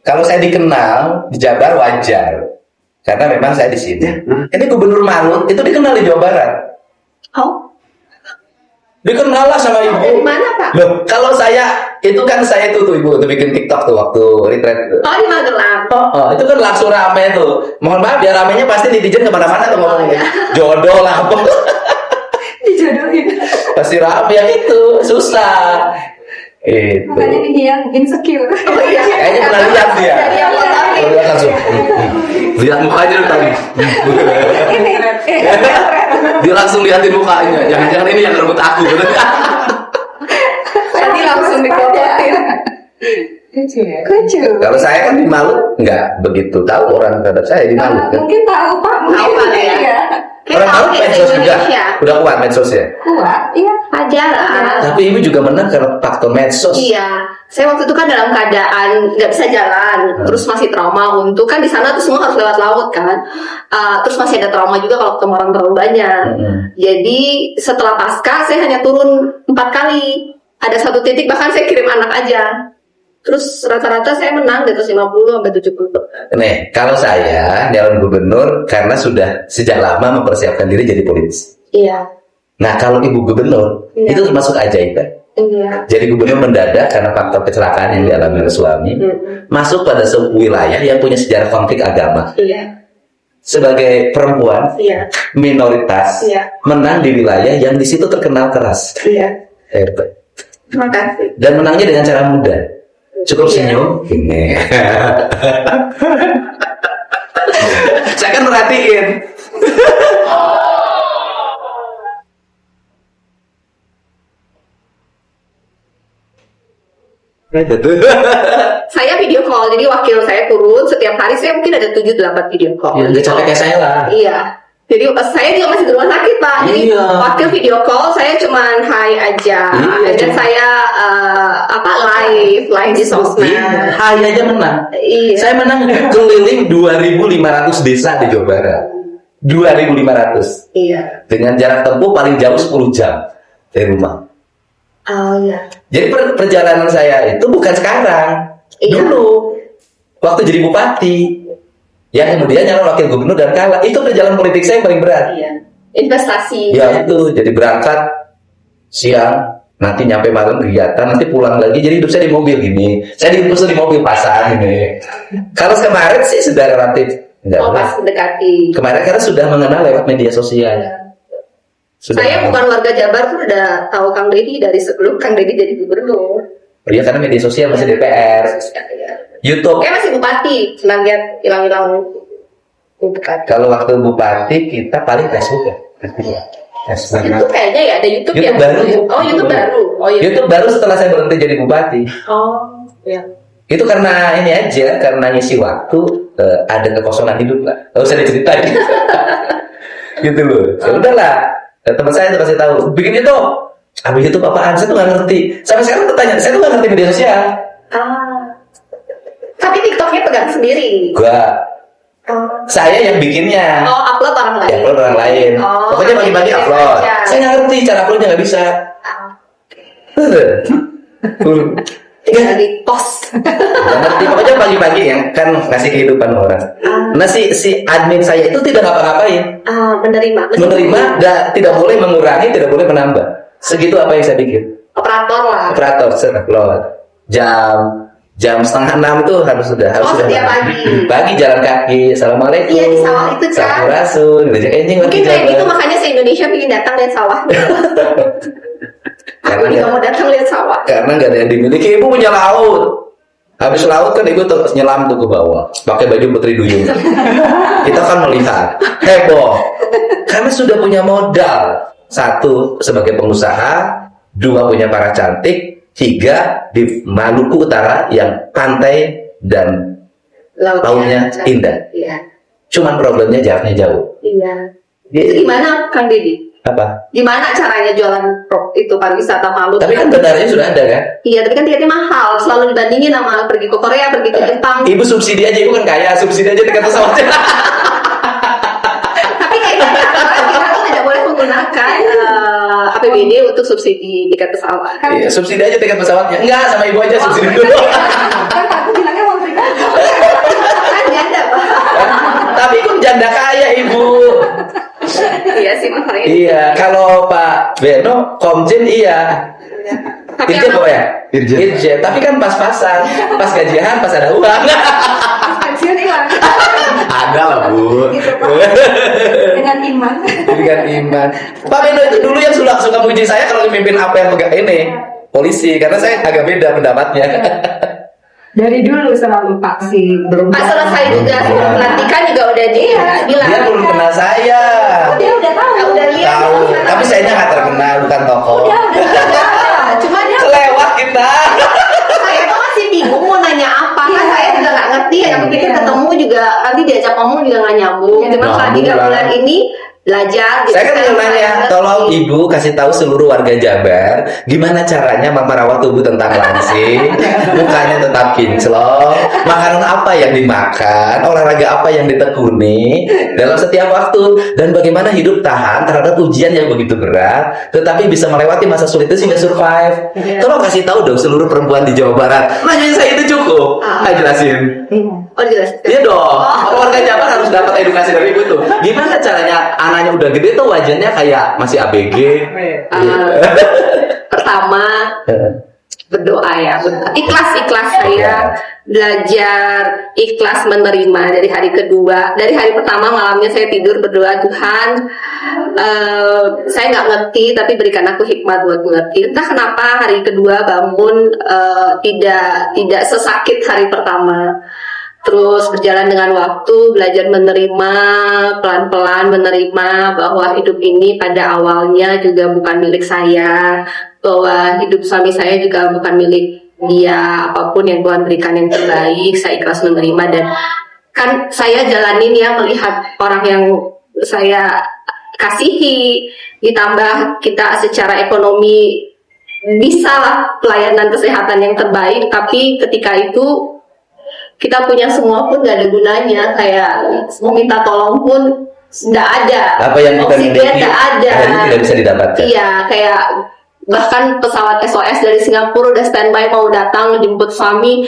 Kalau saya dikenal di Jabar wajar, karena memang saya di sini. Ini Gubernur Malut itu dikenal di Jawa Barat. Oh, Dikenal lah sama ibu. dari mana Pak? Loh, kalau saya itu kan saya tuh ibu tuh bikin TikTok tuh waktu retreat itu. Oh, di Magelang. Itu kan langsung rame tuh. Mohon maaf ya ramenya pasti netizen kemana-mana tuh ngomongin jodoh lah apa. Dijodohin. Pasti rame ya itu susah. Itu. Makanya dia yang insecure. Oh iya. Kayaknya pernah lihat dia. Dari yang pertama. Lihat langsung. Lihat mukanya dulu tadi. Ini. Dia langsung liatin mukanya. Jangan-jangan ini yang rebut aku. Tadi langsung dikototin. Lucu. Kalau saya kan di Malut nggak begitu tahu orang terhadap saya di Malut. Kan. Mungkin tahu Pak. Tahu Mungkin Pak, ya. iya. Orang Malut medsos juga. Udah kuat medsos ya. Kuat. Iya. Aja lah. Tapi ibu juga menang karena faktor medsos. Iya, saya waktu itu kan dalam keadaan nggak bisa jalan, terus masih trauma untuk kan di sana tuh semua harus lewat laut kan, terus masih ada trauma juga kalau ketemu orang terlalu banyak. Jadi setelah pasca saya hanya turun 4 kali, ada satu titik bahkan saya kirim anak aja, terus rata-rata saya menang di atas 50 sampai 70. Nih, kalau saya calon gubernur karena sudah sejak lama mempersiapkan diri jadi politisi. Iya, Nah, kalau ibu gubernur Iya. itu termasuk ajaib kan? iya. Jadi gubernur mendadak karena faktor kecelakaan yang dialami oleh suami, masuk pada sebuah wilayah yang punya sejarah konflik agama. Iya, Sebagai perempuan iya, minoritas, Iya. menang di wilayah yang di situ terkenal keras. iya. Hebat. Terima kasih. Dan menangnya dengan cara mudah. Cukup Iya. senyum. Ini. Saya kan merhatiin. Saya video call, jadi wakil saya turun setiap hari saya mungkin ada 7-8 video call. Ya, nggak capek kayak saya lah. Iya. Jadi saya juga masih di rumah sakit Pak. Jadi Iya. wakil video call saya cuman hai aja. Iya, Dan cuma- saya live di sosmed. Iya, hai aja menang. Iya. Saya menang keliling 2.500 desa di Jawa Barat. 2.500 Iya. dengan jarak tempuh paling jauh 10 jam dari rumah. Oh iya. Jadi perjalanan saya itu bukan sekarang, Iya. dulu waktu jadi bupati, yang kemudian nyalon wakil gubernur dan kalah. Itu perjalanan politik saya yang paling berat. Iya. Investasi. Ya itu, jadi berangkat siang, nanti nyampe malam kegiatan, nanti pulang lagi. Jadi hidup saya di mobil gini. Saya diutus di mobil pasar ini. Kalau kemarin sih sudah relatif enggak. Oh pas mendekati. Kemarin karena sudah mengenal lewat media sosial. Sudah Saya mengenal. bukan warga Jabar tuh udah tahu Kang Deddy dari sebelum Kang Deddy jadi gubernur. Oh iya, karena media sosial masih DPR, Iya. YouTube. Kayak masih bupati, senang lihat hilang-hilang bupati. Kalau waktu bupati kita paling Facebook ya. Facebook. YouTube kayaknya ya ada YouTube, YouTube ya. baru. Oh YouTube baru. Oh iya. YouTube baru setelah saya berhenti jadi bupati. Oh iya. Itu karena ini aja, karena ngisi waktu, ada kekosongan hidup lah. Gak usah diceritain. Gitu loh. Ya udahlah. Teman saya tuh kasih tahu, bikin itu. Habis itu apaan? Saya tuh nggak ngerti. Sampai sekarang bertanya, saya tuh nggak ngerti media sosial. Tapi TikToknya pegang sendiri. Gua, saya yang bikinnya. Oh upload orang lain. Ya upload orang lain. Oh, Pokoknya bagi-bagi iya, upload. iya. Saya nggak ngerti cara uploadnya, nggak bisa. Tinggal di post. Nggak ngerti. Pokoknya pagi-pagi yang kan ngasih kehidupan orang. Nah si admin saya itu tidak ngapa-ngapain. Menerima, tidak boleh mengurangi, tidak boleh menambah. Segitu apa yang saya bikin. Operator lah. Operator upload. Jam 5:30 itu harus sudah setiap pagi. Jalan kaki. Assalamualaikum. Iya, di sawah itu, kan. Sampurasun. Ngejek enjing Mungkin ngerti kayak jalan. gitu makanya se-Indonesia pengen datang lihat sawah. Aku juga mau datang lihat sawah. Karena nggak ada yang dimiliki. Ibu punya laut. Habis laut kan ibu terus nyelam tuh ke bawah, pakai baju Putri Duyung. Kita kan melihat heboh karena sudah punya modal. 1 sebagai pengusaha, 2 punya para cantik, 3 di Maluku Utara yang pantai dan lautnya indah. Iya. Cuman problemnya jaraknya jauh. Iya. Jadi, Gimana Kang Deddy? apa? Gimana caranya jualan itu pariwisata Maluku? Tapi kan benarnya sudah ada kan? Iya, tapi kan tiketnya mahal. Selalu dibandingin sama pergi ke Korea, pergi ke Jepang. Ibu subsidi aja, ibu kan kaya, subsidi aja tiket pesawatnya. Tapi kayaknya kita tuh tidak boleh menggunakan APBD untuk subsidi tiket pesawat. Iya, subsidi aja tiket pesawatnya. Enggak, sama ibu aja subsidi dulu. Kan aku bilangnya mau pribadi. Iya sih makanya. Iya, kalau Pak Beno Komjen iya. Tapi Irjen emang- apa ya? Irjen. Tapi kan pas-pasan, pas gajian, pas ada uang. Pensiun hilang. Ada lah Bu. Gitu, Pak. Dengan iman. Dengan iman. Pak Beno itu dulu yang suka muji saya kalau memimpin apa yang pegang ini polisi, karena saya agak beda pendapatnya. Dari dulu selalu paksi belum. Pas selesai juga pelantikan juga udah dia bilang. Dia belum kenal saya. Dia udah tahu. Udah lihat. Tahu, tapi saya nggak terkenal, bukan tokoh. Udah. Cuma dia Kelewat kita. saya tuh masih bingung mau nanya apa kan Iya. saya juga nggak ngerti ya pikir ketemu juga nanti diajak ngomong juga nggak nyambung cuma Nyambung selama 3 lah. bulan ini belajar Saya kan mau nanya, tolong Ibu kasih tahu seluruh warga Jabar gimana caranya merawat tubuh tentang langsing, mukanya tetap kinclong, makanan apa yang dimakan, olahraga apa yang ditekuni dalam setiap waktu, dan bagaimana hidup tahan terhadap ujian yang begitu berat, tetapi bisa melewati masa sulit itu sehingga survive. Tolong kasih tahu dong seluruh perempuan di Jawa Barat. Nanyain saya itu cukup. Ayo jelasin. oh jelas Iya dong, warga Jabar harus dapat edukasi dari ibu tuh. Gimana caranya anaknya udah gede tuh wajahnya kayak masih ABG. pertama berdoa ya ikhlas saya belajar ikhlas menerima dari hari kedua dari hari pertama malamnya saya tidur berdoa Tuhan saya nggak ngerti tapi berikan aku hikmat buat mengerti entah kenapa hari kedua bangun tidak sesakit hari pertama. Terus berjalan dengan waktu, belajar menerima, pelan-pelan menerima bahwa hidup ini pada awalnya juga bukan milik saya, bahwa hidup suami saya juga bukan milik dia, apapun yang Tuhan berikan yang terbaik, saya ikhlas menerima. Dan kan saya jalanin ya melihat orang yang saya kasihi, ditambah kita secara ekonomi bisa lah pelayanan kesehatan yang terbaik, tapi ketika itu kita punya semua pun nggak ada gunanya, kayak mau minta tolong pun nggak ada, Apa yang kita oksigen miliki nggak ada, akhirnya tidak bisa didapatkan. iya kayak bahkan pesawat SOS dari Singapura udah standby mau datang jemput suami,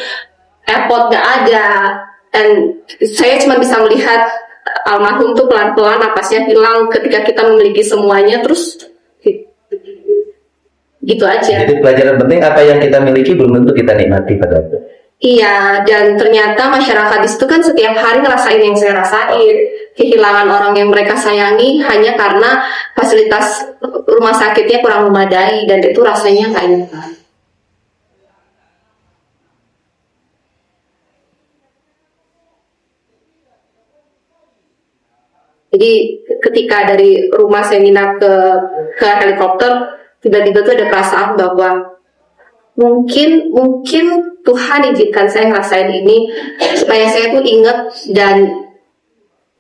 airport nggak ada, dan saya cuma bisa melihat almarhum tuh pelan-pelan napasnya hilang ketika kita memiliki semuanya, terus gitu aja. Jadi pelajaran penting apa yang kita miliki belum tentu kita nikmati pada waktu. Iya, dan ternyata masyarakat di situ kan setiap hari ngerasain yang saya rasain. Kehilangan orang yang mereka sayangi hanya karena fasilitas rumah sakitnya kurang memadai, dan itu rasanya nggak enak. Jadi ketika dari rumah saya nginap ke helikopter, tiba-tiba tuh ada perasaan bahwa mungkin Tuhan izinkan saya ngerasain ini supaya saya tuh inget dan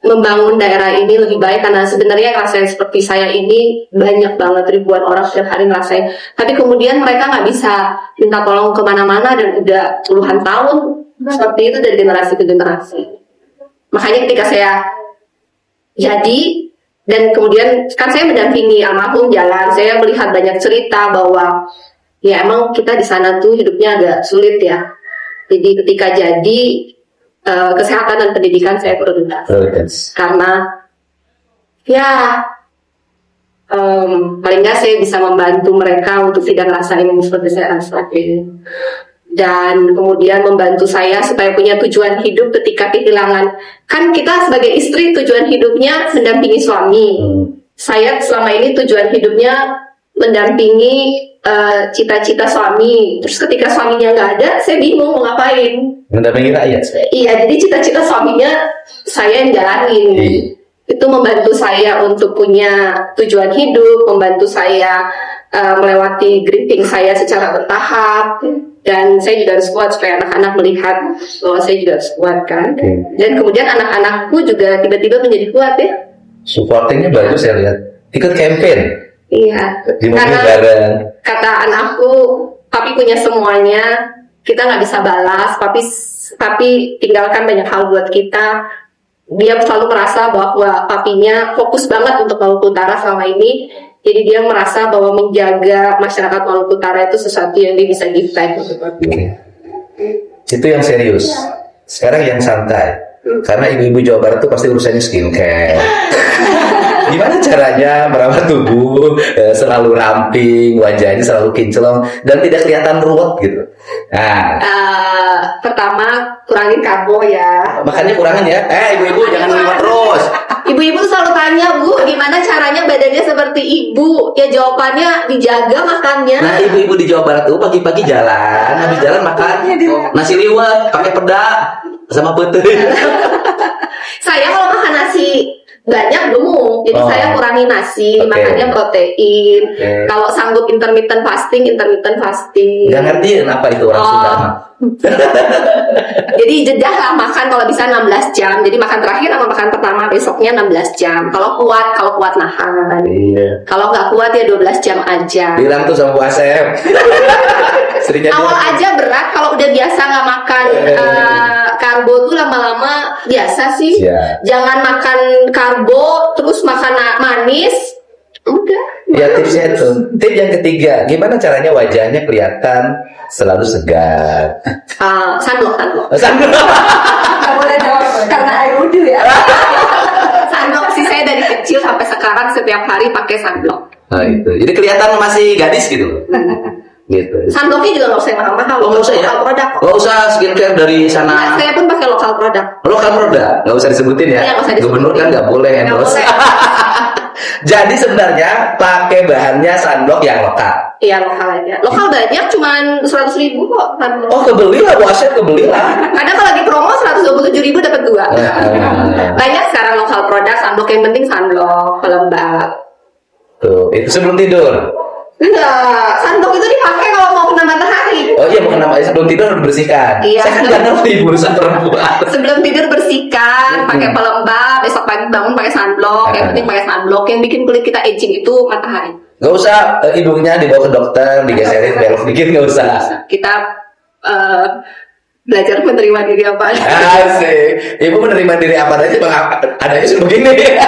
membangun daerah ini lebih baik, karena sebenarnya ngerasain seperti saya ini banyak banget, ribuan orang setiap hari ngerasain, tapi kemudian mereka nggak bisa minta tolong kemana-mana dan udah puluhan tahun seperti itu dari generasi ke generasi. Makanya ketika saya jadi dan kemudian kan saya mendampingi almarhum jalan, saya melihat banyak cerita bahwa ya emang kita di sana tuh hidupnya agak sulit ya. Jadi ketika jadi kesehatan dan pendidikan saya prioritas. Karena ya paling nggak saya bisa membantu mereka untuk tidak ngerasain yang seperti saya rasain. Dan kemudian membantu saya supaya punya tujuan hidup ketika kehilangan. Kan kita sebagai istri tujuan hidupnya mendampingi suami. Saya selama ini tujuan hidupnya mendampingi cita-cita suami. Terus ketika suaminya nggak ada, saya bingung mau ngapain. Mendampingi rakyat. Iya, jadi cita-cita suaminya saya yang jalanin. Itu membantu saya untuk punya tujuan hidup, membantu saya melewati gripping saya secara bertahap. Dan saya juga harus kuat supaya anak-anak melihat bahwa saya juga harus kuat kan. Dan kemudian anak-anakku juga tiba-tiba menjadi kuat ya. Supportingnya bagus saya lihat. Ikut campaign. Iya. Di mobil Karena bareng. kata anakku, papi punya semuanya, kita nggak bisa balas, papi tinggalkan banyak hal buat kita. Dia selalu merasa bahwa papinya fokus banget untuk Maluku Utara selama ini. Jadi dia merasa bahwa menjaga masyarakat Maluku Utara itu sesuatu yang dia bisa give back untuk papi. Itu yang serius. Sekarang yang santai. Karena ibu-ibu Jawa Barat tuh pasti urusannya skincare. Gimana caranya merawat tubuh selalu ramping, wajahnya selalu kinclong dan tidak kelihatan ruwet gitu. Nah, Pertama kurangin karbo ya. makanya kurangin ya. Ibu-ibu jangan ruwet terus. Ibu-ibu selalu tanya, Bu, gimana caranya badannya seperti ibu? Ya jawabannya dijaga makannya. Nah, ibu-ibu di Jawa Barat tuh pagi-pagi jalan, habis jalan makan nasi liwet pakai peda sama putih. Saya kalau makan nasi banyak gemuk, jadi Oh. saya kurangi nasi, Oke. makannya protein. Oke. Kalau sanggup intermittent fasting. Nggak ngertiin apa itu orang Sunda. Oh. Jadi jeda lah makan kalau bisa 16 jam. Jadi makan terakhir sama makan pertama besoknya 16 jam. Kalau kuat nahan. Iya. Kalau nggak kuat ya 12 jam aja. Bilang tuh sama Bu Asep. Seringnya Awal aja berat, kalau udah biasa nggak makan karbo tuh lama-lama biasa sih. Iya. Jangan makan karbo terus makan manis. Udah. Ya tipsnya itu. Tip yang ketiga, gimana caranya wajahnya kelihatan selalu segar. Sunblock. Nggak boleh jawab karena air wudhu ya. Sunblock sih, saya dari kecil sampai sekarang setiap hari pakai sunblock. Nah, itu. Jadi kelihatan masih gadis gitu. Gitu. Sunblocknya juga nggak usah yang mahal-mahal. Oh, nggak usah ya? Lokal produk. Nggak usah skincare dari Nah, sana. saya pun pakai lokal produk. Lokal produk, nggak usah disebutin ya. Iya, nggak usah disebutin. Gubernur kan nggak boleh Nggak endorse. boleh. Jadi sebenarnya pakai bahannya sunblock yang lokal. Iya, lokal aja. Lokal banyak, cuman 100.000 kok sunblock. Oh, kebeli lah Bu Asep, kebeli lah. Kadang kalau lagi promo 127.000 dapat 2. Banyak sekarang lokal produk sunblock, yang penting sunblock, pelembab. Tuh, itu sebelum tidur. Enggak, sunblock itu dipakai kalau mau kena matahari. Oh iya, bukan nama sebelum tidur harus bersihkan. Iya. Saya kan nggak ngerti urusan perempuan. Sebelum tidur bersihkan, pakai pelembab, besok pagi bangun pakai sunblock. Yang penting pakai sunblock. Yang bikin kulit kita aging itu matahari. Gak usah hidungnya dibawa ke dokter, digeserin belok dikit, gak usah. Kita belajar menerima diri apa adanya. Asik. Ibu menerima diri apa adanya, bang adanya sudah begini.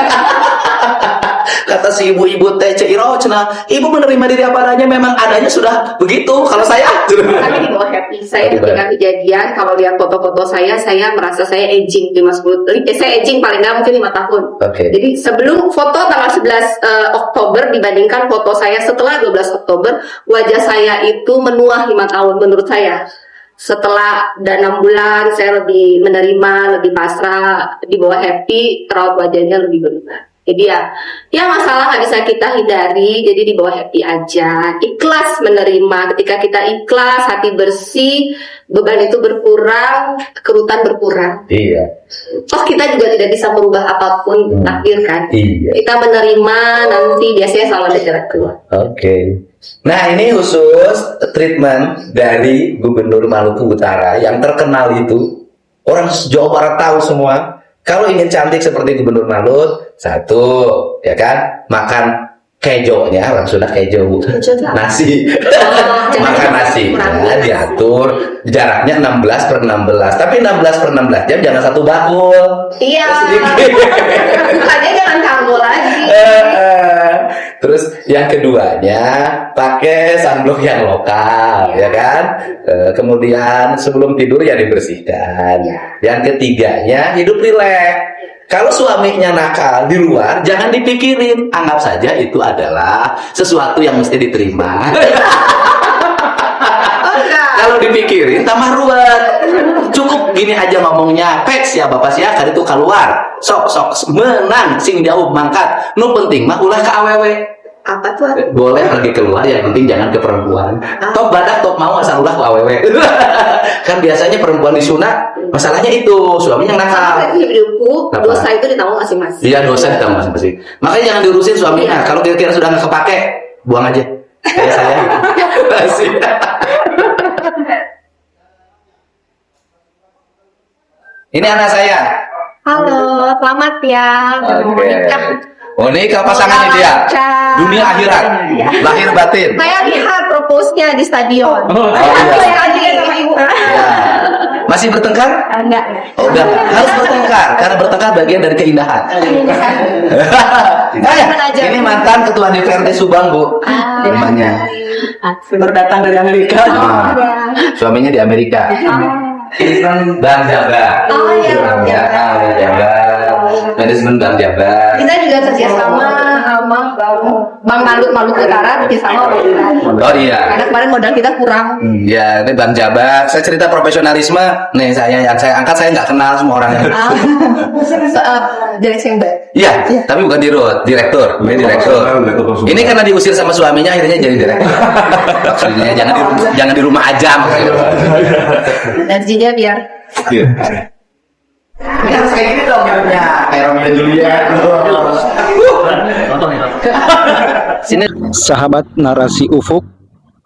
Kata si ibu-ibu teh Ciro, cenah, ibu menerima diri apa adanya, memang adanya sudah begitu. Kalau saya, Kami di bawah happy. Saya ketika kejadian, kalau lihat foto-foto saya merasa saya aging 5-10. Saya aging paling nggak mungkin 5 tahun. Oke. Jadi sebelum foto tanggal 11 Oktober dibandingkan foto saya setelah 12 Oktober, wajah saya itu menua 5 tahun menurut saya. Setelah 6 bulan saya lebih menerima, lebih pasrah, di bawah happy, raut wajahnya lebih berubah. Jadi ya masalah nggak bisa kita hindari. Jadi di bawah happy aja, ikhlas menerima. Ketika kita ikhlas, hati bersih, beban itu berkurang, kerutan berkurang. Iya. Toh kita juga tidak bisa merubah apapun takdir kan. Iya. Kita menerima, nanti biasanya selalu ada jalan keluar. Oke. Nah, ini khusus treatment dari Gubernur Maluku Utara yang terkenal itu. Orang Jawa Barat tahu semua. Kalau ingin cantik seperti Gubernur Malut, satu, ya kan, makan kejonya, orang Sunda kejo, Bu. Nasi. Makan nasi, ya, diatur jaraknya 16/16. Tapi 16/16 jam jangan satu bakul. Iya. Sedikit. Makanya jangan kambuh lagi. Terus yang keduanya pakai sunblock yang lokal, ya kan? Kemudian sebelum tidur ya dibersihkan. Ya. Yang ketiganya hidup rileks. Kalau suaminya nakal di luar, jangan dipikirin. Anggap saja itu adalah sesuatu yang mesti diterima. Oh enggak. Kalau dipikirin tambah ruwet. Cukup gini aja ngomongnya, peks ya bapak sia kali itu keluar. Sok menang sing jauh mangkat. Nu penting mah ulah ke awewe. Apa tuh? Boleh pergi keluar, yang penting jangan ke perempuan. Top badak, top mau asal ulah ke awewe. Kan biasanya perempuan di Sunda masalahnya itu suaminya nakal. Hidupku, Apa? dosa itu ditanggung masing-masing. Iya, dosa ditanggung masing-masing. Makanya jangan diurusin suaminya. Kalau kira-kira sudah nggak kepake, buang aja. Kayak saya. Masih. Ini anak saya. Halo, selamat ya. Mau nikah. Oh, nikah pasangannya dia. Dunia akhirat, lahir batin. Saya lihat propose-nya di stadion. Oh, Saya iya. aja sama ibu. Ya. Masih bertengkar? Enggak. Oh, udah. Harus bertengkar karena bertengkar bagian dari keindahan. Ini mantan ketua DPRD Subang, Bu. Namanya. Baru datang dari Amerika. Suaminya di Amerika. Bang Jabra. Oh iya, Bang Jabra. Jabar, manajemen Bank Jabar. Kita juga kerjasama sama Bank Maluku Utara, kerjasama sama kita. Oh iya. Karena kemarin modal kita kurang. Ya, ini Bank Jabar. Saya cerita profesionalisme. Nih yang saya angkat saya nggak kenal semua orangnya. Direksi yang baik. Iya, tapi bukan dirut, direktur. Ini direktur. Ini karena diusir sama suaminya akhirnya jadi direktur. Maksudnya jangan di rumah aja maksudnya. Energinya biar. Ini harus kayak gini dong hidupnya. Kayak Romeo dan Juliet. Sini. Sahabat Narasi Ufuk,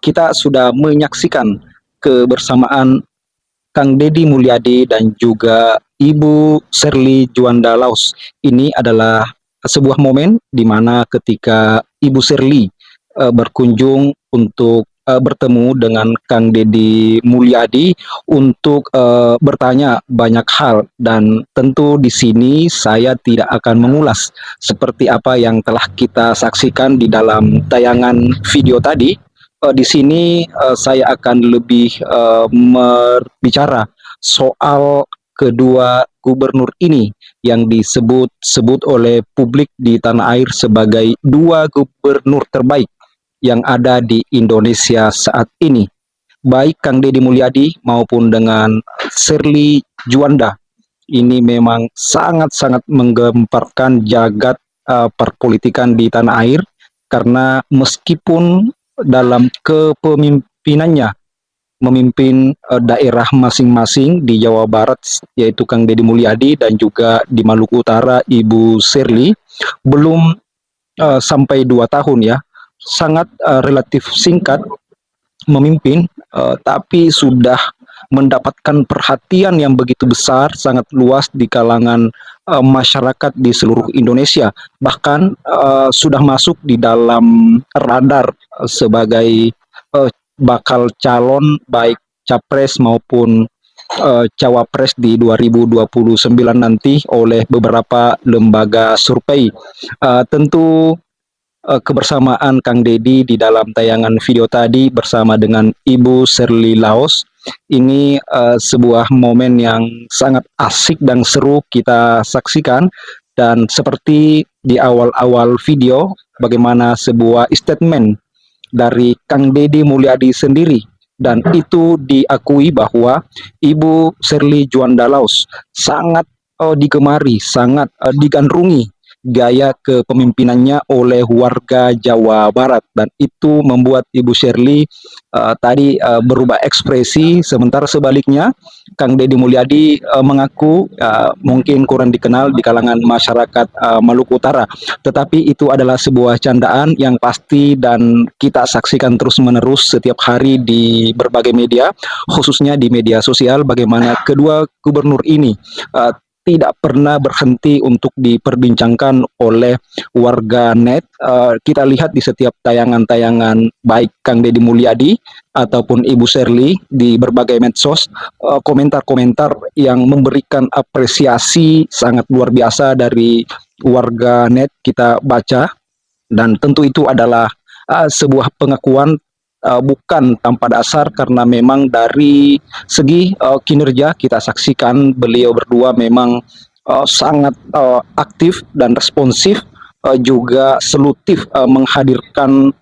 kita sudah menyaksikan kebersamaan Kang Deddy Mulyadi dan juga Ibu Sherly Juanda Laus. Ini adalah sebuah momen di mana ketika Ibu Sherly berkunjung untuk bertemu dengan Kang Deddy Mulyadi untuk bertanya banyak hal, dan tentu di sini saya tidak akan mengulas seperti apa yang telah kita saksikan di dalam tayangan video tadi. Di sini saya akan lebih berbicara soal kedua gubernur ini yang disebut-sebut oleh publik di tanah air sebagai dua gubernur terbaik yang ada di Indonesia saat ini. Baik Kang Deddy Mulyadi maupun dengan Sherly Juanda. Ini memang sangat-sangat menggemparkan jagat perpolitikan di tanah air, karena meskipun dalam kepemimpinannya memimpin daerah masing-masing di Jawa Barat, yaitu Kang Deddy Mulyadi, dan juga di Maluku Utara Ibu Sherly, belum sampai 2 tahun ya, sangat relatif singkat memimpin, tapi sudah mendapatkan perhatian yang begitu besar, sangat luas di kalangan masyarakat di seluruh Indonesia. Bahkan sudah masuk di dalam radar sebagai bakal calon baik capres maupun cawapres di 2029 nanti oleh beberapa lembaga survei. Tentu kebersamaan Kang Deddy di dalam tayangan video tadi bersama dengan Ibu Sherly Laus ini sebuah momen yang sangat asik dan seru kita saksikan. Dan seperti di awal-awal video, bagaimana sebuah statement dari Kang Deddy Mulyadi sendiri, dan itu diakui bahwa Ibu Sherly Juanda Laus sangat digemari, sangat digandrungi gaya kepemimpinannya oleh warga Jawa Barat, dan itu membuat Ibu Sherly tadi berubah ekspresi. Sementara sebaliknya Kang Deddy Mulyadi mengaku mungkin kurang dikenal di kalangan masyarakat Maluku Utara, tetapi itu adalah sebuah candaan yang pasti dan kita saksikan terus-menerus setiap hari di berbagai media, khususnya di media sosial, bagaimana kedua gubernur ini tidak pernah berhenti untuk diperbincangkan oleh warga net. Kita lihat di setiap tayangan-tayangan baik Kang Deddy Mulyadi ataupun Ibu Sherly di berbagai medsos, komentar-komentar yang memberikan apresiasi sangat luar biasa dari warga net kita baca, dan tentu itu adalah sebuah pengakuan bukan tanpa dasar, karena memang dari segi kinerja kita saksikan beliau berdua memang sangat aktif dan responsif, juga solutif menghadirkan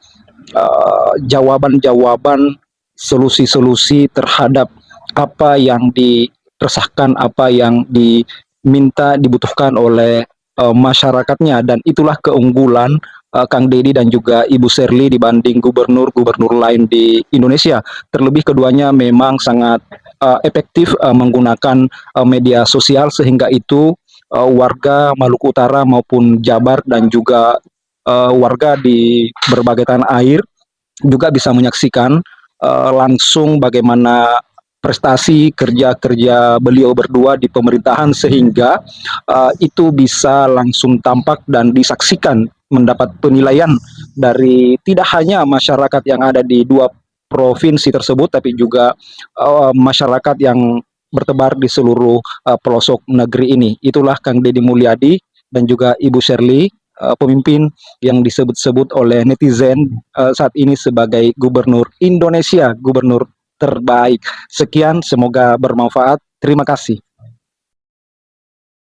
jawaban-jawaban, solusi-solusi terhadap apa yang diresahkan, apa yang diminta, dibutuhkan oleh masyarakatnya. Dan itulah keunggulan Kang Deddy dan juga Ibu Sherly dibanding gubernur-gubernur lain di Indonesia. Terlebih keduanya memang sangat efektif menggunakan media sosial, sehingga itu warga Maluku Utara maupun Jabar dan juga warga di berbagai tanah air juga bisa menyaksikan langsung bagaimana prestasi kerja-kerja beliau berdua di pemerintahan, sehingga itu bisa langsung tampak dan disaksikan, mendapat penilaian dari tidak hanya masyarakat yang ada di 2 provinsi tersebut, tapi juga masyarakat yang bertebar di seluruh pelosok negeri ini. Itulah Kang Deddy Mulyadi dan juga Ibu Sherly, pemimpin yang disebut-sebut oleh netizen saat ini sebagai gubernur Indonesia, gubernur terbaik. Sekian, semoga bermanfaat. Terima kasih.